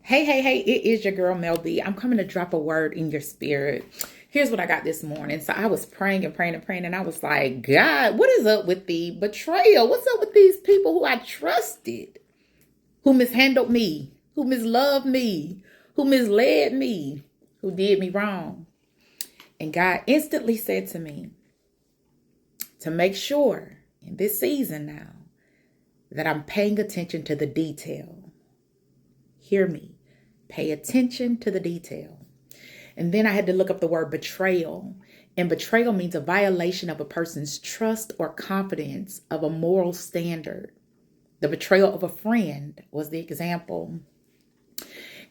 Hey, it is your girl Mel B. I'm coming to drop a word in your spirit. Here's what I got this morning. So I was praying and praying and praying, and I was like, God, what is up with the betrayal? What's up with these people who I trusted, who mishandled me, who misloved me, who misled me, who did me wrong? And God instantly said to me to make sure in this season now that I'm paying attention to the detail. Hear me. Pay attention to the detail. And then I had to look up the word betrayal. And betrayal means a violation of a person's trust or confidence of a moral standard. The betrayal of a friend was the example.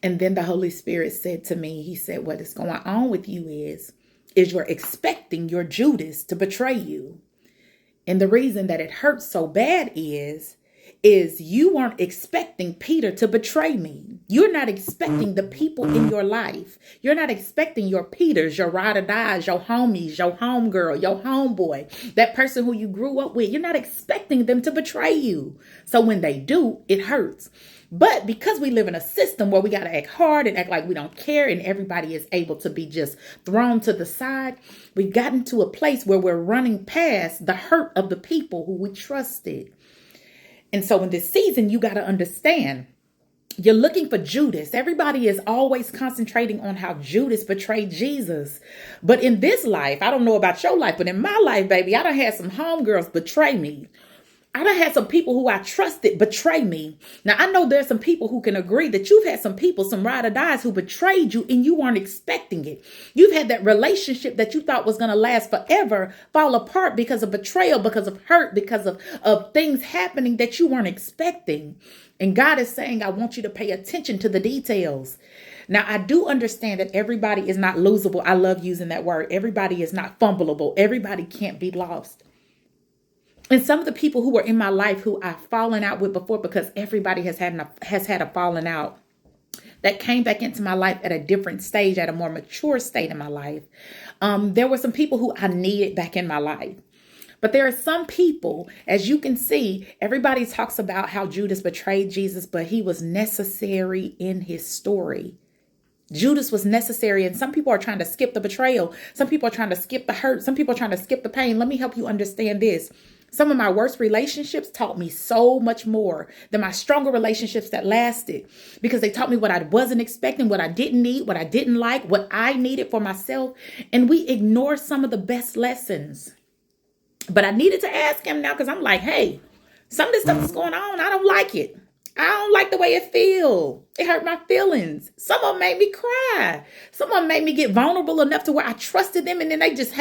And then the Holy Spirit said to me, he said, what is going on with you is you're expecting your Judas to betray you. And the reason that it hurts so bad is you weren't expecting Peter to betray me. You're not expecting the people in your life. You're not expecting your Peters, your ride or dies, your homies, your homegirl, your homeboy, that person who you grew up with. You're not expecting them to betray you. So when they do, it hurts. But because we live in a system where we got to act hard and act like we don't care and everybody is able to be just thrown to the side, we've gotten to a place where we're running past the hurt of the people who we trusted. And so in this season, you got to understand, you're looking for Judas. Everybody is always concentrating on how Judas betrayed Jesus. But in this life, I don't know about your life, but in my life, baby, I done had some homegirls betray me. I done had some people who I trusted betray me. Now, I know there's some people who can agree that you've had some people, some ride or dies who betrayed you and you weren't expecting it. You've had that relationship that you thought was going to last forever fall apart because of betrayal, because of hurt, because of things happening that you weren't expecting. And God is saying, I want you to pay attention to the details. Now, I do understand that everybody is not losable. I love using that word. Everybody is not fumbleable. Everybody can't be lost. And some of the people who were in my life who I've fallen out with before, because everybody has had a falling out, that came back into my life at a different stage, at a more mature state in my life. There were some people who I needed back in my life. But there are some people, as you can see, everybody talks about how Judas betrayed Jesus, but he was necessary in his story. Judas was necessary, and some people are trying to skip the betrayal. Some people are trying to skip the hurt. Some people are trying to skip the pain. Let me help you understand this. Some of my worst relationships taught me so much more than my stronger relationships that lasted, because they taught me what I wasn't expecting, what I didn't need, what I didn't like, what I needed for myself. And we ignore some of the best lessons. But I needed to ask him now, because I'm like, hey, some of this stuff is going on. I don't like it. I don't like the way it feels. It hurt my feelings. Some of them made me cry. Some of them made me get vulnerable enough to where I trusted them, and then they just,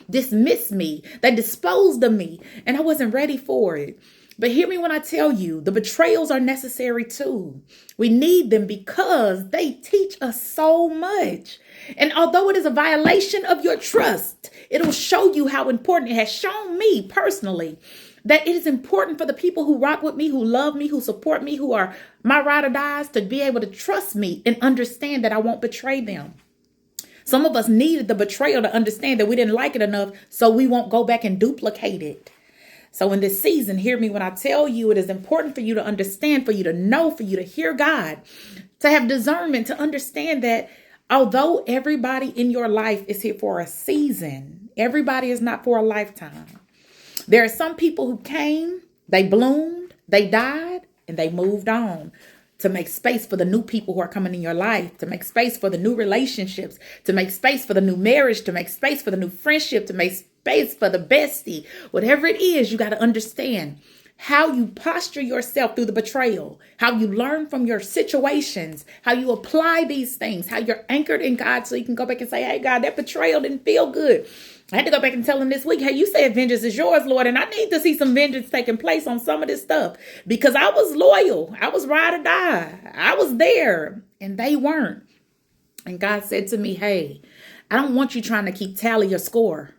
dismissed me. They disposed of me, and I wasn't ready for it. But hear me when I tell you, the betrayals are necessary too. We need them because they teach us so much. And although it is a violation of your trust, it'll show you how important it has shown me personally that it is important for the people who rock with me, who love me, who support me, who are my ride or dies, to be able to trust me and understand that I won't betray them. Some of us needed the betrayal to understand that we didn't like it enough, so we won't go back and duplicate it. So in this season, hear me when I tell you, it is important for you to understand, for you to know, for you to hear God, to have discernment, to understand that although everybody in your life is here for a season, everybody is not for a lifetime. There are some people who came, they bloomed, they died, and they moved on to make space for the new people who are coming in your life, to make space for the new relationships, to make space for the new marriage, to make space for the new friendship, to make space for the bestie. Whatever it is, you got to understand how you posture yourself through the betrayal, how you learn from your situations, how you apply these things, how you're anchored in God so you can go back and say, hey, God, that betrayal didn't feel good. I had to go back and tell him this week, hey, you said vengeance is yours, Lord, and I need to see some vengeance taking place on some of this stuff, because I was loyal. I was ride or die. I was there, and they weren't. And God said to me, hey, I don't want you trying to keep tally your score.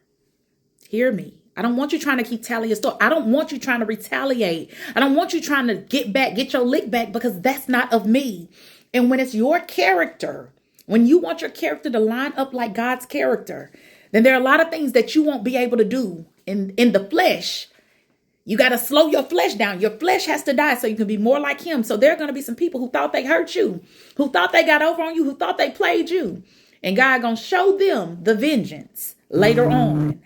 Hear me. I don't want you trying to keep tally your score. I don't want you trying to retaliate. I don't want you trying to get back, get your lick back, because that's not of me. And when it's your character, when you want your character to line up like God's character, then there are a lot of things that you won't be able to do in the flesh. You got to slow your flesh down. Your flesh has to die so you can be more like him. So there are going to be some people who thought they hurt you, who thought they got over on you, who thought they played you. And God going to show them the vengeance later on.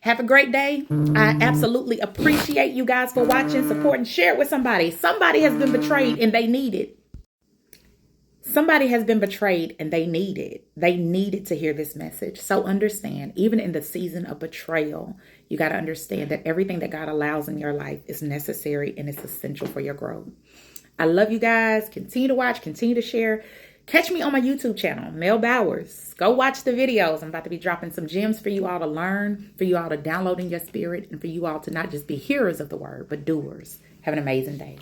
Have a great day. I absolutely appreciate you guys for watching, support, and share it with somebody. Somebody has been betrayed and they need it. Somebody has been betrayed and they need it. They needed to hear this message. So understand, even in the season of betrayal, you got to understand that everything that God allows in your life is necessary and it's essential for your growth. I love you guys. Continue to watch, continue to share. Catch me on my YouTube channel, Mel Bowers. Go watch the videos. I'm about to be dropping some gems for you all to learn, for you all to download in your spirit, and for you all to not just be hearers of the word, but doers. Have an amazing day.